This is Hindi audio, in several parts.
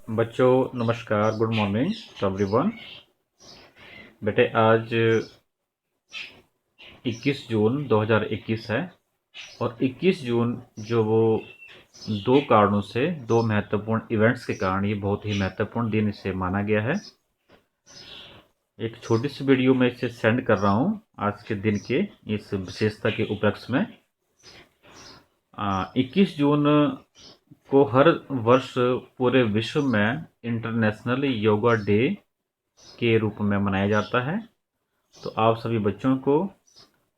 बच्चों नमस्कार, गुड मॉर्निंग टू एवरीवन। बेटे आज 21 जून 2021 है और 21 जून जो वो दो कारणों से, दो महत्वपूर्ण इवेंट्स के कारण ये बहुत ही महत्वपूर्ण दिन इसे माना गया है। एक छोटी सी वीडियो में इसे सेंड कर रहा हूँ आज के दिन के इस विशेषता के उपलक्ष्य में। 21 जून को हर वर्ष पूरे विश्व में इंटरनेशनल योगा डे के रूप में मनाया जाता है। तो आप सभी बच्चों को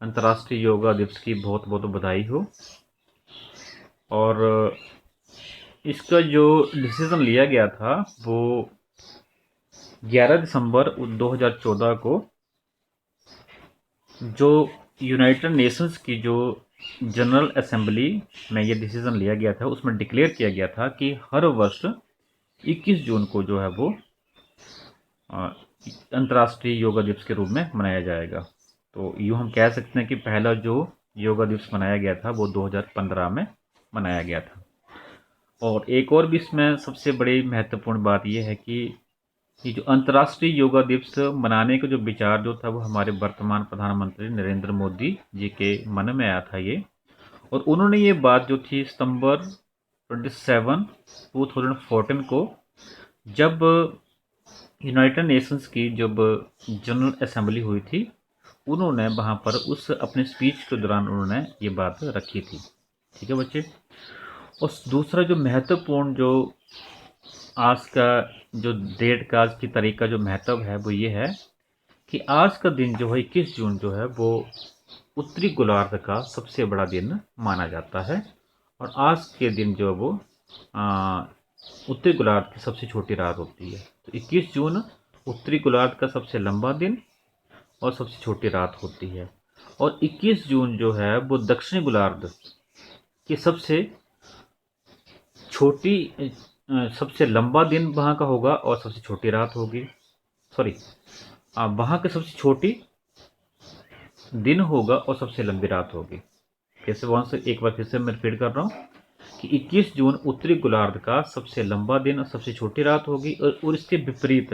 अंतर्राष्ट्रीय योगा दिवस की बहुत बहुत बधाई हो। और इसका जो डिसीज़न लिया गया था वो 11 दिसंबर 2014 को जो यूनाइटेड नेशंस की जो जनरल असेंबली में ये डिसीज़न लिया गया था, उसमें डिक्लेयर किया गया था कि हर वर्ष 21 जून को जो है वो अंतर्राष्ट्रीय योगा दिवस के रूप में मनाया जाएगा। तो यूँ हम कह सकते हैं कि पहला जो योगा दिवस मनाया गया था वो 2015 में मनाया गया था। और एक और भी इसमें सबसे बड़ी महत्वपूर्ण बात यह है कि ये जो अंतर्राष्ट्रीय योगा दिवस मनाने का जो विचार जो था वो हमारे वर्तमान प्रधानमंत्री नरेंद्र मोदी जी के मन में आया था ये। और उन्होंने ये बात जो थी सितंबर 27, 2014 को जब यूनाइटेड नेशंस की जब जनरल असेंबली हुई थी, उन्होंने वहाँ पर उस अपने स्पीच के दौरान उन्होंने ये बात रखी थी। ठीक है बच्चे। और दूसरा जो महत्वपूर्ण जो आज का जो डेट का, आज की तारीख का जो महत्व है वो ये है कि आज का दिन जो है 21 जून जो है वो उत्तरी गोलार्ध का सबसे बड़ा दिन माना जाता है। और आज के दिन जो है वो उत्तरी गोलार्ध की सबसे छोटी रात होती है। तो 21 जून उत्तरी गोलार्ध का सबसे लंबा दिन और सबसे छोटी रात होती है। और 21 जून जो है वो दक्षिणी गोलार्ध की सबसे छोटी सबसे लंबा दिन वहाँ का होगा और सबसे छोटी रात होगी। सॉरी, वहाँ की सबसे छोटी दिन होगा और सबसे लंबी रात होगी। कैसे, वहाँ से एक बार फिर से मैं रिपीट कर रहा हूँ कि 21 जून उत्तरी गोलार्ध का सबसे लंबा दिन और सबसे छोटी रात होगी। और इसके विपरीत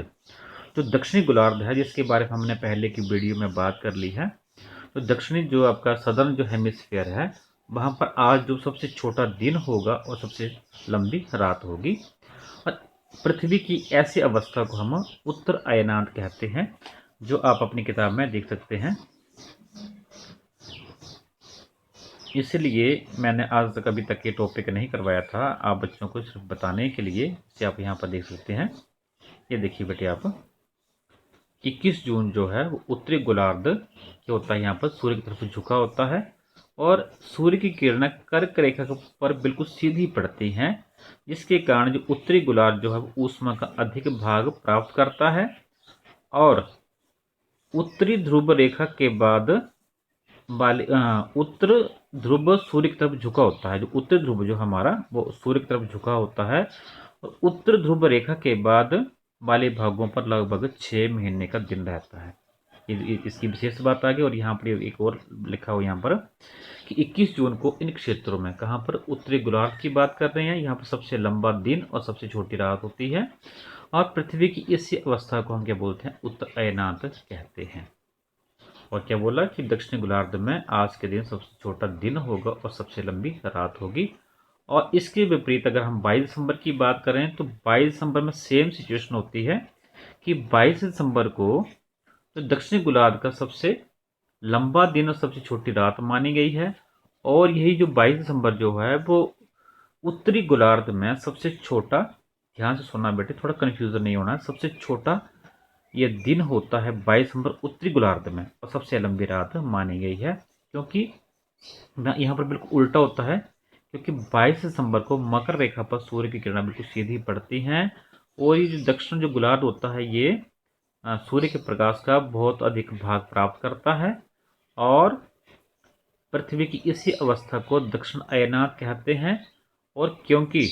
जो दक्षिणी गोलार्ध है, जिसके बारे में हमने पहले की वीडियो में बात कर ली है, तो दक्षिणी जो आपका सदर्न जो हेमिस्फीयर है, वहाँ पर आज जो सबसे छोटा दिन होगा और सबसे लंबी रात होगी। और पृथ्वी की ऐसी अवस्था को हम उत्तर अयनांत कहते हैं, जो आप अपनी किताब में देख सकते हैं। इसलिए मैंने आज तक अभी तक ये टॉपिक नहीं करवाया था, आप बच्चों को सिर्फ बताने के लिए। इसे आप यहाँ पर देख सकते हैं। ये देखिए बेटे, आप 21 जून जो है वो उत्तरी गोलार्ध क्या होता है, यहाँ पर सूर्य की तरफ झुका होता है और सूर्य की किरणें कर्क रेखा पर बिल्कुल सीधी पड़ती हैं, जिसके कारण जो उत्तरी गोलार्ध जो है वो ऊष्मा का अधिक भाग प्राप्त करता है। और उत्तरी ध्रुव रेखा के बाद उत्तर ध्रुव सूर्य की तरफ झुका होता है। जो उत्तर ध्रुव जो हमारा वो सूर्य की तरफ झुका होता है। और उत्तर ध्रुव रेखा के बाद वाले भागों पर लगभग 6 महीने का दिन रहता है। इसकी विशेष बात आ गई। और यहाँ पर एक और लिखा हुआ यहाँ पर कि 21 जून को इन क्षेत्रों में, कहाँ पर, उत्तरी गोलार्ध की बात कर रहे हैं, यहाँ पर सबसे लंबा दिन और सबसे छोटी रात होती है। और पृथ्वी की इसी अवस्था को हम क्या बोलते हैं, उत्तर अयनांत कहते हैं। और क्या बोला कि दक्षिणी गोलार्ध में आज के दिन सबसे छोटा दिन होगा और सबसे लंबी रात होगी। और इसके विपरीत अगर हम 22 दिसंबर की बात करें तो 22 दिसंबर में सेम सिचुएशन होती है कि 22 दिसंबर को तो दक्षिणी गोलार्ध का सबसे लंबा दिन और सबसे छोटी रात मानी गई है। और यही जो 22 दिसंबर जो है वो उत्तरी गोलार्ध में सबसे छोटा, ध्यान से सुनना बेटे, थोड़ा कन्फ्यूजन नहीं होना, सबसे छोटा ये दिन होता है 22 दिसंबर उत्तरी गोलार्ध में और सबसे लंबी रात मानी गई है। क्योंकि यहाँ पर बिल्कुल उल्टा होता है, क्योंकि 22 दिसंबर को मकर रेखा पर सूर्य की किरणें बिल्कुल सीधी पड़ती हैं। और ये जो दक्षिण जो गोलार्ध होता है ये सूर्य के प्रकाश का बहुत अधिक भाग प्राप्त करता है। और पृथ्वी की इसी अवस्था को दक्षिण अयनात कहते हैं। और क्योंकि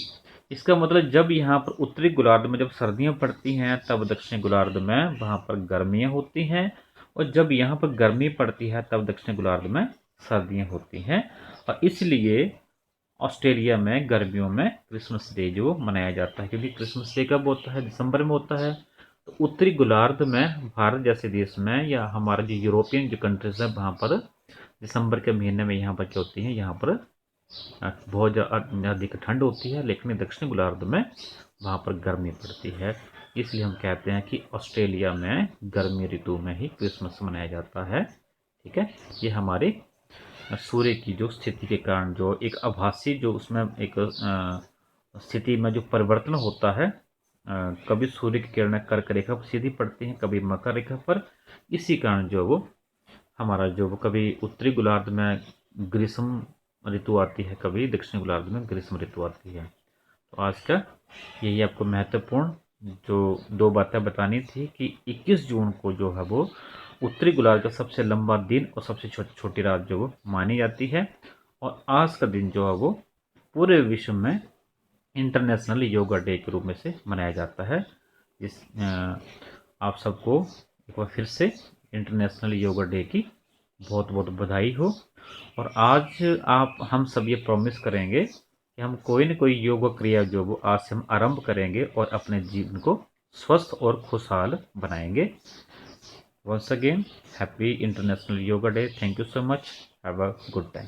इसका मतलब जब यहाँ पर उत्तरी गोलार्ध में जब सर्दियाँ पड़ती हैं तब दक्षिणी गोलार्ध में वहाँ पर गर्मियाँ होती हैं। और जब यहाँ पर गर्मी पड़ती है तब दक्षिणी गोलार्ध में सर्दियाँ होती हैं। और इसलिए ऑस्ट्रेलिया में गर्मियों में क्रिसमस डे जो मनाया जाता है, क्योंकि क्रिसमस डे कब होता है? दिसंबर में होता है। तो उत्तरी गोलार्ध में भारत जैसे देश में या हमारा जो यूरोपियन जो कंट्रीज है वहाँ पर दिसंबर के महीने में यहाँ पर क्या होती है, यहाँ पर बहुत अधिक ठंड होती है, लेकिन दक्षिणी गोलार्ध में वहाँ पर गर्मी पड़ती है। इसलिए हम कहते हैं कि ऑस्ट्रेलिया में गर्मी ऋतु में ही क्रिसमस मनाया जाता है। ठीक है, ये हमारे सूर्य की जो स्थिति के कारण जो एक आभासी जो उसमें एक स्थिति में जो परिवर्तन होता है, कभी सूर्य की किरणें कर्क रेखा पर सीधी पड़ती हैं, कभी मकर रेखा पर। इसी कारण जो वो हमारा जो वो कभी उत्तरी गोलार्ध में ग्रीष्म ऋतु आती है, कभी दक्षिणी गोलार्ध में ग्रीष्म ऋतु आती है। तो आज का यही आपको महत्वपूर्ण जो 2 बातें बतानी थी कि 21 जून को जो है वो उत्तरी गोलार्ध का सबसे लंबा दिन और सबसे छोटी रात जो वो मानी जाती है। और आज का दिन जो है वो पूरे विश्व में इंटरनेशनल योगा डे के रूप में से मनाया जाता है। इस आप सबको एक बार फिर से इंटरनेशनल योगा डे की बहुत बहुत बधाई हो। और आज हम सब ये प्रॉमिस करेंगे कि हम कोई न कोई योग क्रिया जो वो आज से हम आरंभ करेंगे और अपने जीवन को स्वस्थ और खुशहाल बनाएंगे। Once again happy international yoga day. Thank you so much. Have a good time.